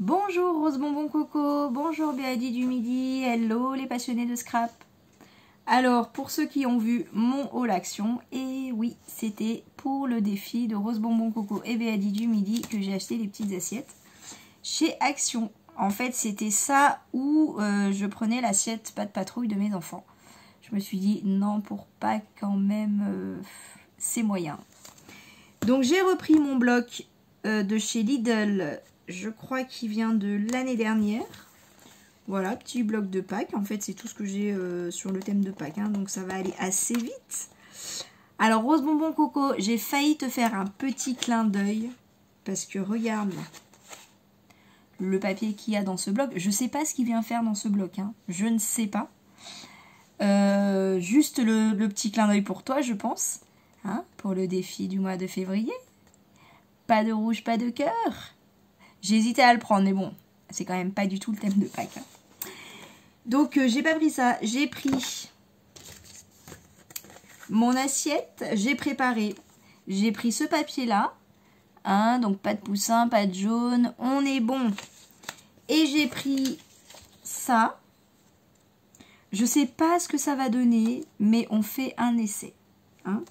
Bonjour Rose Bonbon Coco, bonjour Béadi du Midi, hello les passionnés de scrap. Alors pour ceux qui ont vu mon haul action, et oui c'était pour le défi de Rose Bonbon Coco et Béadi du Midi que j'ai acheté les petites assiettes chez Action. En fait c'était ça où je prenais l'assiette pas de patrouille de mes enfants. Je me suis dit non pour pas quand même, c'est moyen. Donc j'ai repris mon bloc de chez Lidl. Je crois qu'il vient de l'année dernière. Voilà, petit bloc de Pâques. En fait, c'est tout ce que j'ai sur le thème de Pâques. Hein, donc, ça va aller assez vite. Alors, Rose Bonbon Coco, j'ai failli te faire un petit clin d'œil. Parce que, regarde le papier qu'il y a dans ce bloc. Je ne sais pas ce qu'il vient faire dans ce bloc. Hein. Je ne sais pas. Juste le petit clin d'œil pour toi, je pense. Hein, pour le défi du mois de février. Pas de rouge, pas de cœur. J'ai hésité à le prendre, mais bon, c'est quand même pas du tout le thème de Pâques. Hein. Donc, j'ai pas pris ça. J'ai pris mon assiette. J'ai préparé. J'ai pris ce papier-là. Hein, donc, pas de poussin, pas de jaune. On est bon. Et j'ai pris ça. Je sais pas ce que ça va donner, mais on fait un essai. Hein.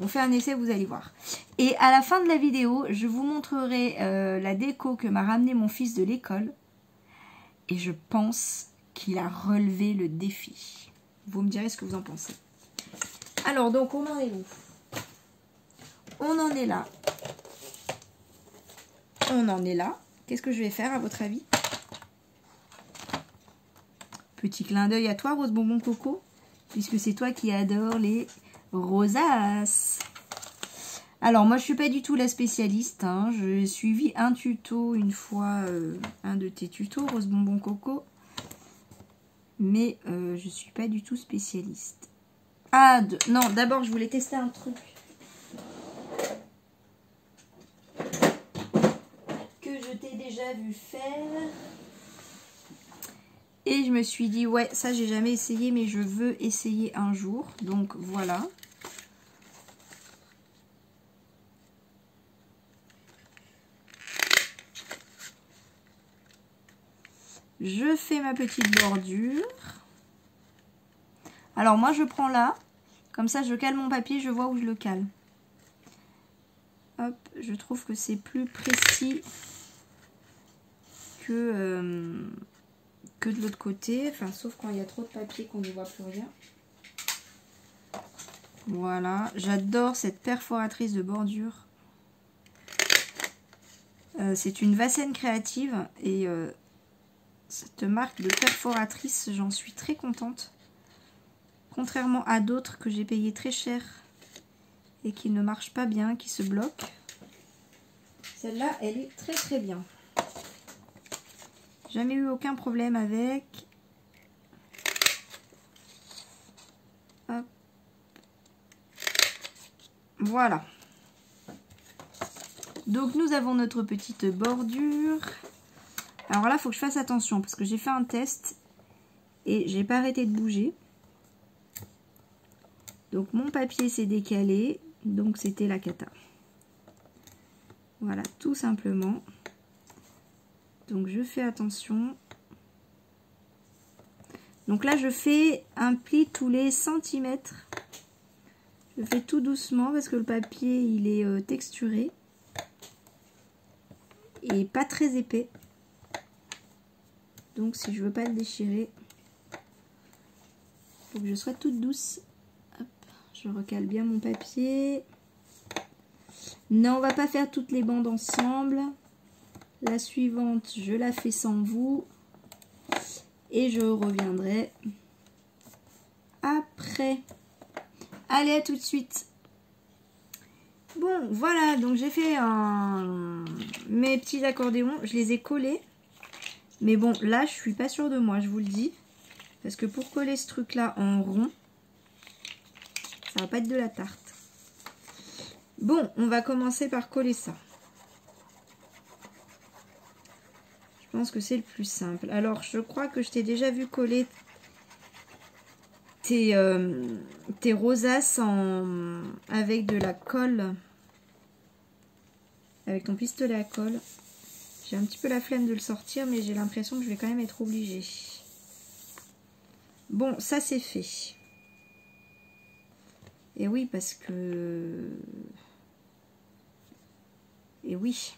On fait un essai, vous allez voir. Et à la fin de la vidéo, je vous montrerai la déco que m'a ramené mon fils de l'école. Et je pense qu'il a relevé le défi. Vous me direz ce que vous en pensez. Alors, donc, on en est où? On en est là. On en est là. Qu'est-ce que je vais faire, à votre avis? Petit clin d'œil à toi, Rose Bonbon Coco, puisque c'est toi qui adore les rosaces. Alors, moi, je suis pas du tout la spécialiste. Hein. J'ai suivi un tuto une fois, un de tes tutos, Rose Bonbon Coco. Mais je suis pas du tout spécialiste. Ah, non, d'abord, je voulais tester un truc. Que je t'ai déjà vu faire. Et je me suis dit, ouais, ça, j'ai jamais essayé, mais je veux essayer un jour. Donc, voilà. Je fais ma petite bordure. Alors moi je prends là, comme ça je cale mon papier, je vois où je le cale. Hop, je trouve que c'est plus précis que de l'autre côté. Enfin, sauf quand il y a trop de papier qu'on n'y voit plus rien. Voilà, j'adore cette perforatrice de bordure. C'est une Vassen créative et... cette marque de perforatrice, j'en suis très contente. Contrairement à d'autres que j'ai payé très cher et qui ne marchent pas bien, qui se bloquent. Celle-là, elle est très très bien. Jamais eu aucun problème avec. Hop. Voilà. Donc nous avons notre petite bordure. Alors là, il faut que je fasse attention parce que j'ai fait un test et j'ai pas arrêté de bouger. Donc mon papier s'est décalé, donc c'était la cata. Voilà, tout simplement. Donc je fais attention. Donc là, je fais un pli tous les centimètres. Je fais tout doucement parce que le papier, il est texturé et pas très épais. Donc si je veux pas le déchirer, il faut que je sois toute douce. Hop, je recale bien mon papier. Non, on va pas faire toutes les bandes ensemble. La suivante, je la fais sans vous. Et je reviendrai après. Allez, à tout de suite. Bon, voilà, donc j'ai fait mes petits accordéons. Je les ai collés. Mais bon, là, je suis pas sûre de moi, je vous le dis. Parce que pour coller ce truc-là en rond, ça va pas être de la tarte. Bon, on va commencer par coller ça. Je pense que c'est le plus simple. Alors, je crois que je t'ai déjà vu coller tes rosaces avec de la colle. Avec ton pistolet à colle. J'ai un petit peu la flemme de le sortir, mais j'ai l'impression que je vais quand même être obligée. Bon, ça c'est fait. Et oui, parce que... Et oui.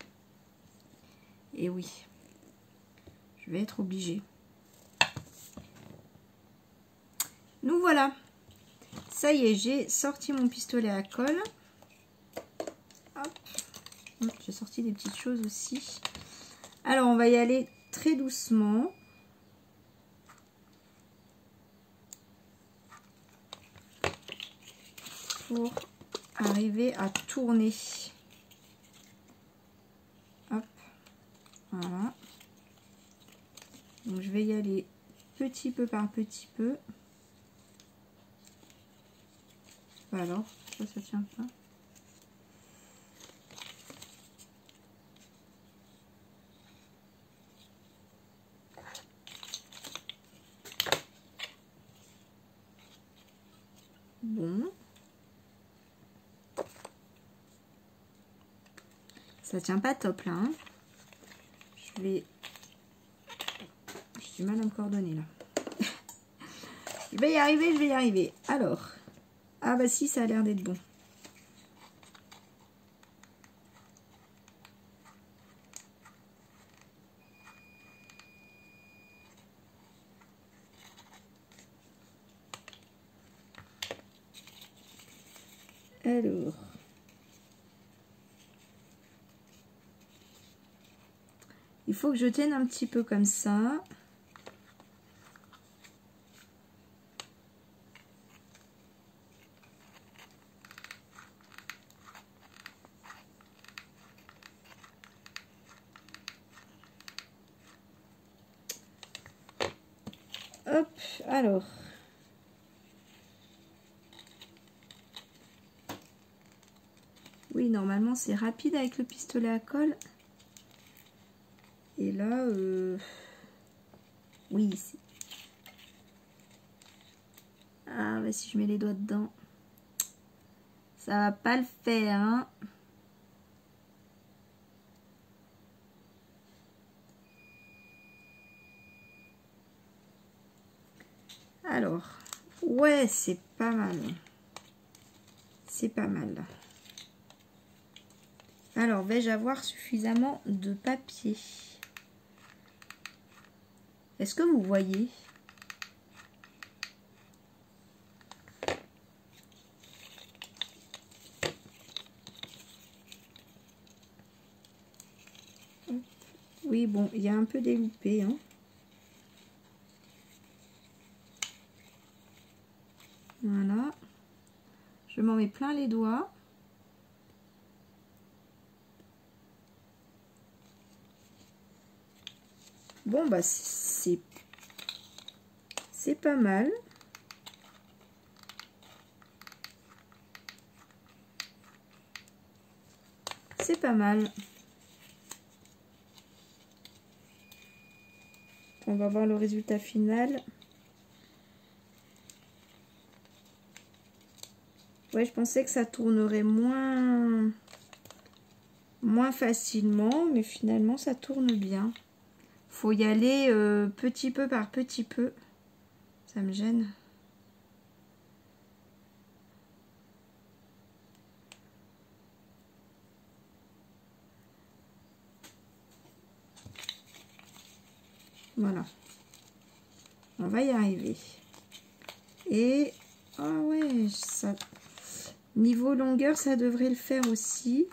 Et oui. Je vais être obligée. Nous voilà. Ça y est, j'ai sorti mon pistolet à colle. Hop. J'ai sorti des petites choses aussi. Alors, on va y aller très doucement. Pour arriver à tourner. Hop. Voilà. Donc, je vais y aller petit peu par petit peu. Alors, ça tient pas. Bon. Ça tient pas top là. Hein. Je vais... J'ai du mal à me coordonner là. Je vais y arriver, je vais y arriver. Alors. Ah bah si, ça a l'air d'être bon. Alors. Il faut que je tienne un petit peu comme ça. Hop, alors. Oui, normalement c'est rapide avec le pistolet à colle. Et là, oui. Ah, bah si je mets les doigts dedans, ça va pas le faire, hein. Alors, ouais, c'est pas mal. C'est pas mal. Alors, vais-je avoir suffisamment de papier? Est-ce que vous voyez? Oui, bon, il y a un peu déloupé, hein. Voilà. Je m'en mets plein les doigts. Bon, bah, c'est pas mal. C'est pas mal. On va voir le résultat final. Ouais, je pensais que ça tournerait moins facilement, mais finalement ça tourne bien. Faut y aller petit peu par petit peu. Ça me gêne. Voilà. On va y arriver. Et ah ouais, ça niveau longueur, ça devrait le faire aussi.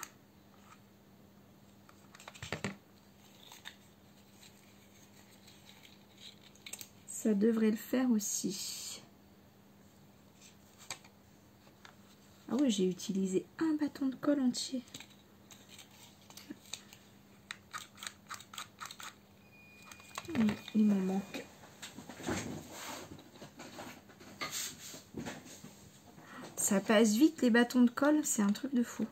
Ça devrait le faire aussi. Ah oui, j'ai utilisé un bâton de colle entier. Il m'en manque. Ça passe vite les bâtons de colle, c'est un truc de fou.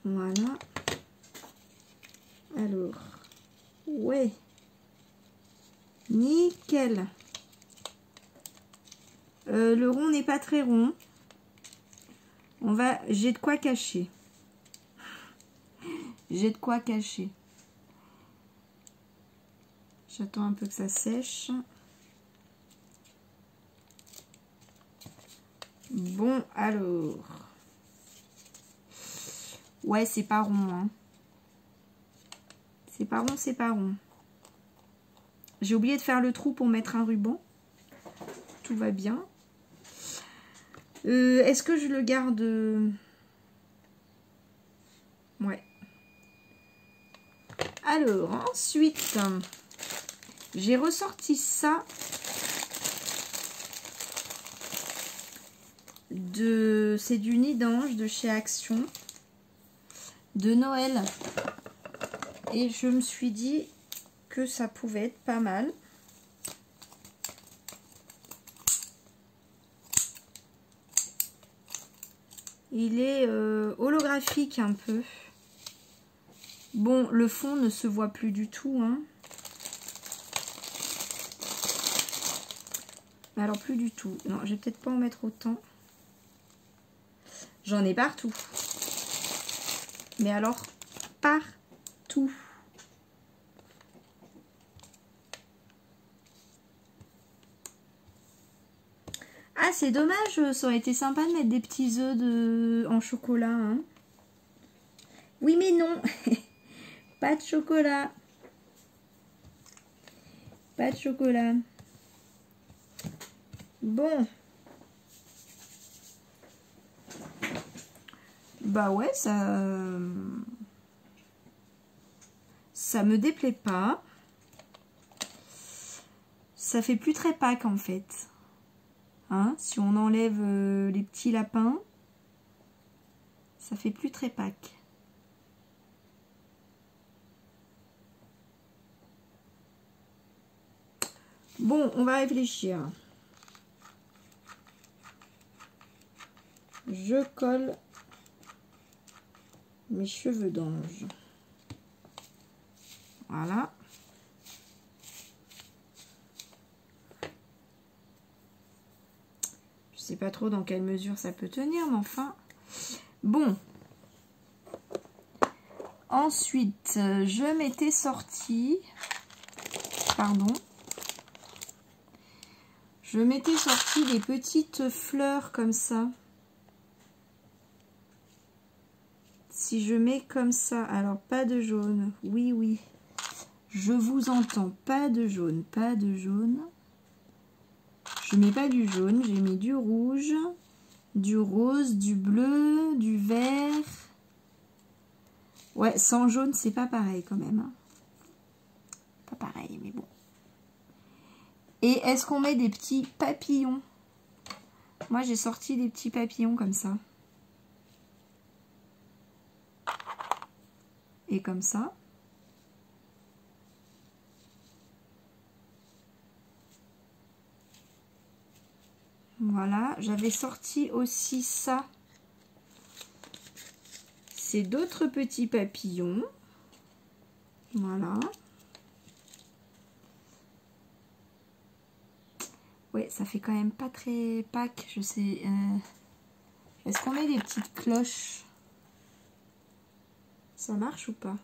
Voilà. Alors, ouais. Nickel. Le rond n'est pas très rond. J'ai de quoi cacher. J'ai de quoi cacher. J'attends un peu que ça sèche. Bon, alors. Ouais, c'est pas rond, hein. C'est pas rond, c'est pas rond. J'ai oublié de faire le trou pour mettre un ruban. Tout va bien. Est-ce que je le garde? Ouais. Alors, ensuite, j'ai ressorti ça c'est du nid d'ange de chez Action de Noël. Et je me suis dit que ça pouvait être pas mal. Il est holographique un peu. Bon, le fond ne se voit plus du tout, hein. Alors, plus du tout. Non, je vais peut-être pas en mettre autant. J'en ai partout. Mais alors, partout. Ah, c'est dommage. Ça aurait été sympa de mettre des petits œufs en chocolat, hein. Oui, mais non. Pas de chocolat. Pas de chocolat. Bon. Bah ouais, ça me déplaît pas. Ça fait plus très Pâques en fait. Hein, si on enlève les petits lapins, ça fait plus très Pâques. Bon, on va réfléchir. Je colle mes cheveux d'ange. Voilà. Je sais pas trop dans quelle mesure ça peut tenir, mais enfin. Bon. Ensuite, je m'étais sortie. Pardon. Je m'étais sorti des petites fleurs comme ça. Si je mets comme ça, alors pas de jaune, oui, oui. Je vous entends, pas de jaune, pas de jaune. Je mets pas du jaune, j'ai mis du rouge, du rose, du bleu, du vert. Ouais, sans jaune, c'est pas pareil quand même. Hein. Pas pareil, mais bon. Et est-ce qu'on met des petits papillons? Moi, j'ai sorti des petits papillons comme ça. Et comme ça. Voilà, j'avais sorti aussi ça. C'est d'autres petits papillons. Voilà. Ouais, ça fait quand même pas très Pâques, je sais. Est-ce qu'on met des petites cloches? Ça marche ou pas?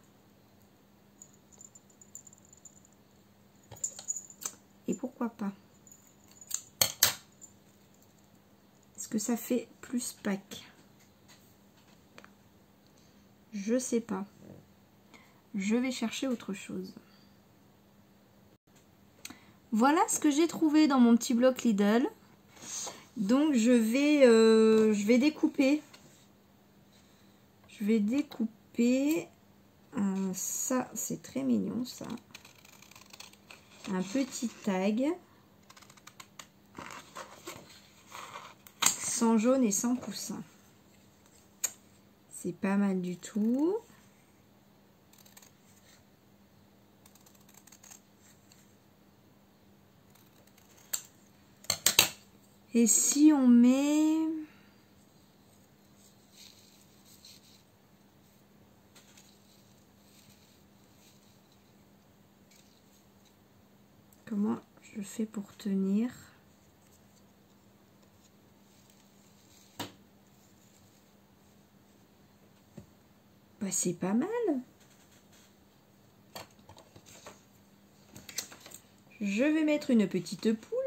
Et pourquoi pas? Est-ce que ça fait plus Pâques? Je sais pas. Je vais chercher autre chose. Voilà ce que j'ai trouvé dans mon petit bloc Lidl. Donc je vais découper. Je vais découper. Ça, c'est très mignon ça. Un petit tag. Sans jaune et sans poussin. C'est pas mal du tout. Et si on met... Comment je fais pour tenir? Bah, c'est pas mal. Je vais mettre une petite poule.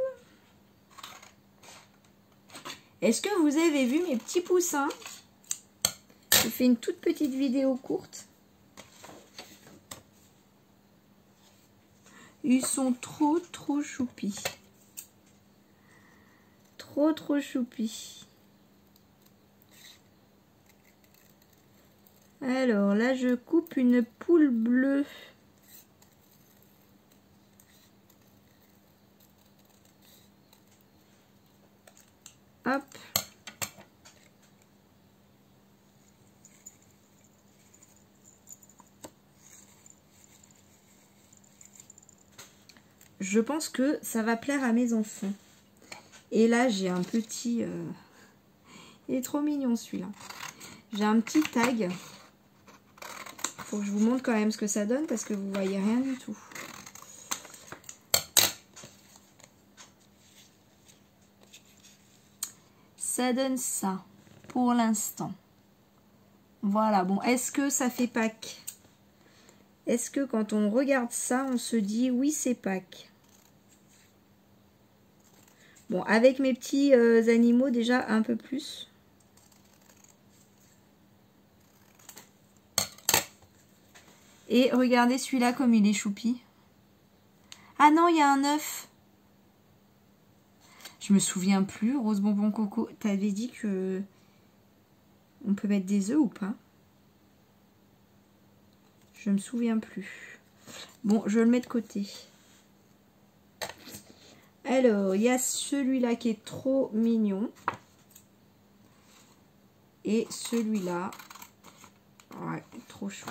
Est-ce que vous avez vu mes petits poussins? J'ai fait une toute petite vidéo courte. Ils sont trop choupis. Trop choupis. Alors là, je coupe une poule bleue. Hop. Je pense que ça va plaire à mes enfants. Et là, j'ai un petit... Il est trop mignon celui-là. J'ai un petit tag. Faut que je vous montre quand même ce que ça donne parce que vous voyez rien du tout. Ça donne ça pour l'instant. Voilà, bon, est-ce que ça fait Pâques? Est-ce que quand on regarde ça, on se dit oui, c'est Pâques? Bon, avec mes petits animaux déjà un peu plus. Et regardez celui-là comme il est choupi. Ah non, il y a un œuf. Je me souviens plus, Rose Bonbon Coco. T'avais dit que on peut mettre des œufs ou pas? Je me souviens plus. Bon, je le mets de côté. Alors, il y a celui-là qui est trop mignon. Et celui-là. Ouais, trop chou.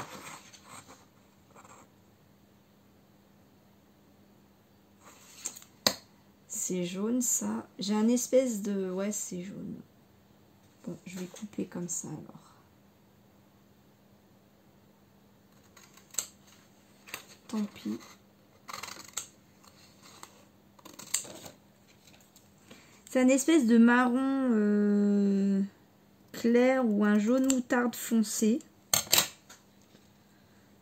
C'est jaune ça. J'ai un espèce de... Ouais, c'est jaune. Bon, je vais couper comme ça alors. Tant pis. C'est un espèce de marron clair ou un jaune moutarde foncé.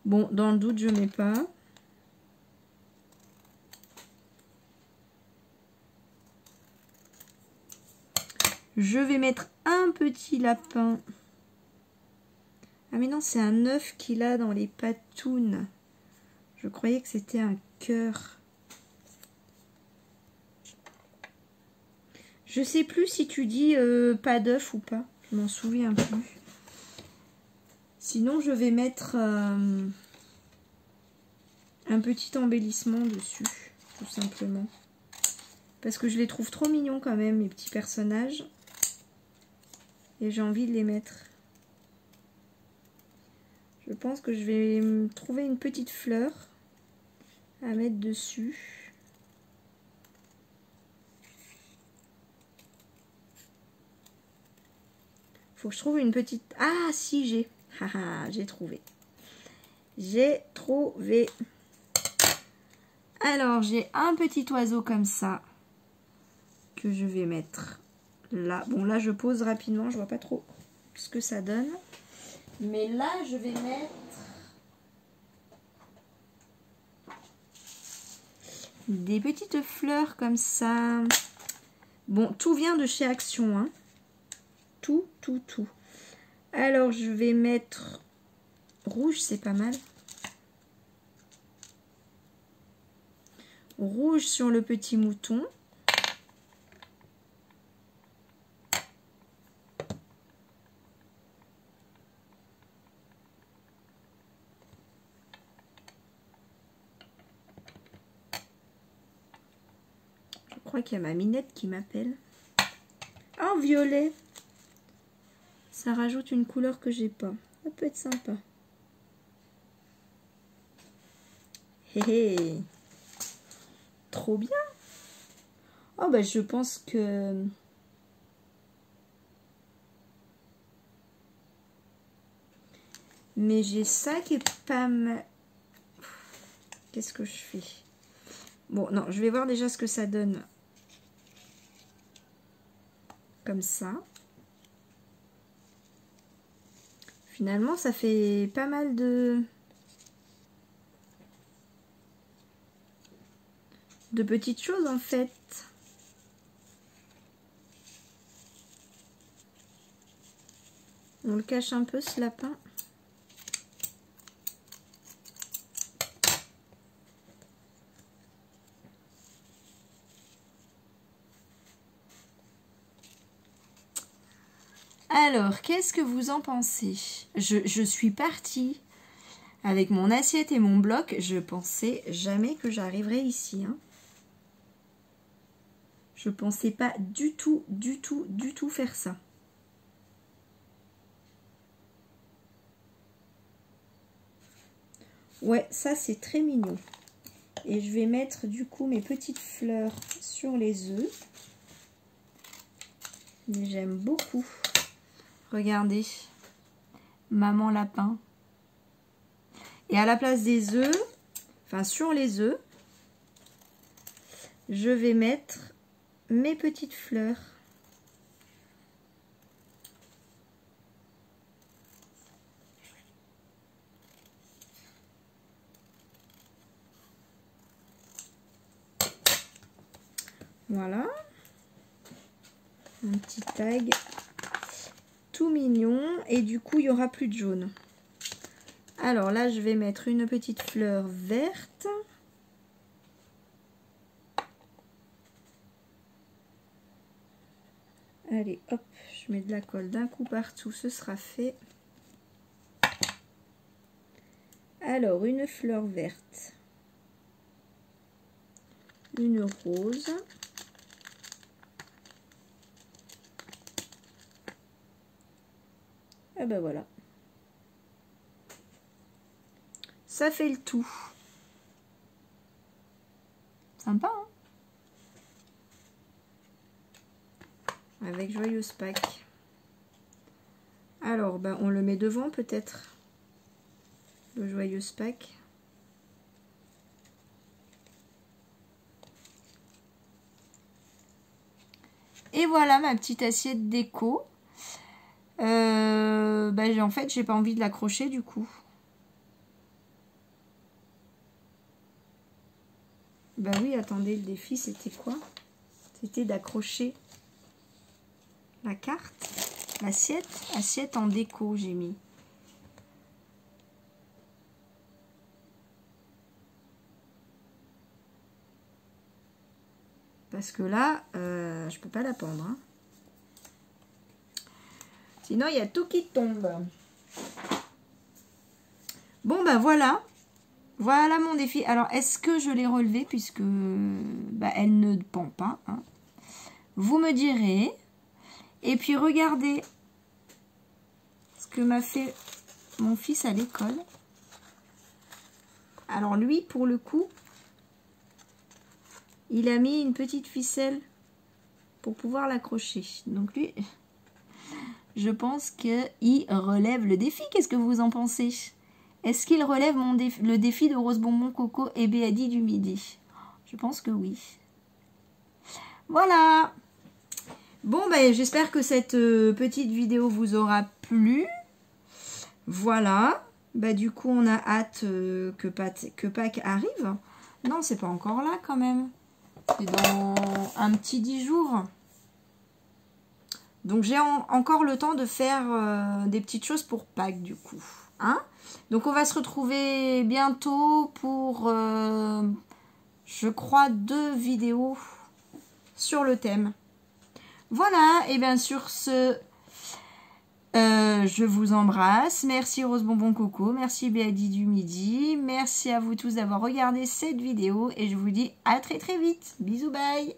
Bon, dans le doute, je mets pas. Je vais mettre un petit lapin. Ah mais non, c'est un œuf qu'il a dans les patounes. Je croyais que c'était un cœur. Je sais plus si tu dis pas d'œuf ou pas. Je m'en souviens plus. Sinon, je vais mettre un petit embellissement dessus, tout simplement. Parce que je les trouve trop mignons quand même, mes petits personnages. Et j'ai envie de les mettre. Je pense que je vais me trouver une petite fleur à mettre dessus. Faut que je trouve une petite... Ah si, j'ai. Haha, j'ai trouvé. J'ai trouvé. Alors, j'ai un petit oiseau comme ça que je vais mettre là. Bon, là, je pose rapidement. Je vois pas trop ce que ça donne. Mais là, je vais mettre des petites fleurs comme ça. Bon, tout vient de chez Action, hein. Tout. Alors, je vais mettre rouge, c'est pas mal. Rouge sur le petit mouton. Je crois qu'il y a ma Minette qui m'appelle. Oh, violet. Ça rajoute une couleur que j'ai pas. Ça peut être sympa. Hé hé. Trop bien. Oh bah je pense que... Mais j'ai ça qui est pas mal. Qu'est-ce que je fais? Bon, non, je vais voir déjà ce que ça donne. Comme ça. Finalement, ça fait pas mal de petites choses en fait. On le cache un peu ce lapin. Alors, qu'est-ce que vous en pensez? Je suis partie avec mon assiette et mon bloc. Je pensais jamais que j'arriverais ici. Hein. Je pensais pas du tout faire ça. Ouais, ça c'est très mignon. Et je vais mettre du coup mes petites fleurs sur les œufs. Mais j'aime beaucoup. Regardez, maman lapin. Et à la place des œufs, enfin sur les œufs, je vais mettre mes petites fleurs. Voilà. Un petit tag tout mignon. Et du coup, il n'y aura plus de jaune. Alors là, je vais mettre une petite fleur verte. Allez, hop, je mets de la colle d'un coup partout, ce sera fait. Alors, une fleur verte. Une rose. Et ben voilà. Ça fait le tout. Sympa, hein? Avec Joyeuse Pâques. Alors, ben, on le met devant peut-être. Le Joyeuse Pâques. Et voilà ma petite assiette déco. Ben, en fait, j'ai pas envie de l'accrocher du coup. Bah oui, attendez, le défi, c'était quoi? C'était d'accrocher la carte, l'assiette, assiette en déco, j'ai mis. Parce que là, je peux pas la pendre. Hein. Sinon, il y a tout qui tombe. Bon, ben voilà. Voilà mon défi. Alors, est-ce que je l'ai relevé puisque bah, elle ne pend pas. Hein. Vous me direz. Et puis, regardez ce que m'a fait mon fils à l'école. Alors, lui, pour le coup, il a mis une petite ficelle pour pouvoir l'accrocher. Donc, lui, je pense qu'il relève le défi. Qu'est-ce que vous en pensez ? Est-ce qu'il relève le défi de Rose Bonbon Coco et Béadi du Midi? Je pense que oui. Voilà. Bon, ben, j'espère que cette petite vidéo vous aura plu. Voilà. Ben, du coup, on a hâte que Pâques arrive. Non, c'est pas encore là quand même. C'est dans un petit 10 jours. Donc, j'ai encore le temps de faire des petites choses pour Pâques, du coup. Hein? Donc on va se retrouver bientôt pour, je crois, 2 vidéos sur le thème. Voilà, et bien sur ce, je vous embrasse. Merci Rose Bonbon Coco, merci Béadi du Midi. Merci à vous tous d'avoir regardé cette vidéo et je vous dis à très très vite. Bisous, bye!